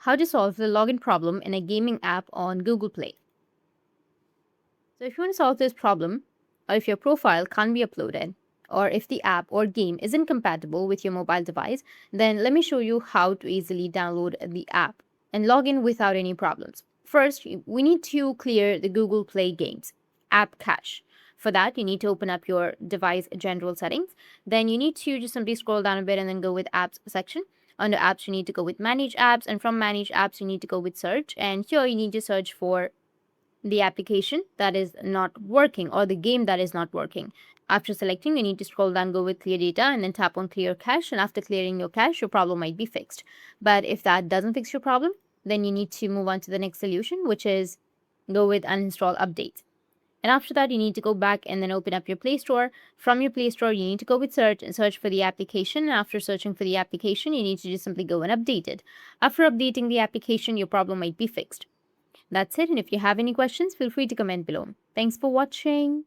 how to solve the login problem in a gaming app on Google Play. So if you want to solve this problem, or if your profile can't be uploaded, or if the app or game isn't compatible with your mobile device, then let me show you how to easily download the app and log in without any problems. First, we need to clear the Google Play Games app cache. For that, you need to open up your device general settings. Then you need to just simply scroll down a bit and then go with apps section. Under apps, you need to go with manage apps, and from manage apps, you need to go with search. And here you need to search for the application that is not working or the game that is not working. After selecting, you need to scroll down, go with clear data, and then tap on clear cache. And after clearing your cache, your problem might be fixed. But if that doesn't fix your problem, then you need to move on to the next solution, which is go with uninstall update. And after that, you need to go back and then open up your Play Store. From your Play Store, you need to go with search and search for the application. And after searching for the application, you need to just simply go and update it. After updating the application, your problem might be fixed. That's it. And if you have any questions, feel free to comment below. Thanks for watching.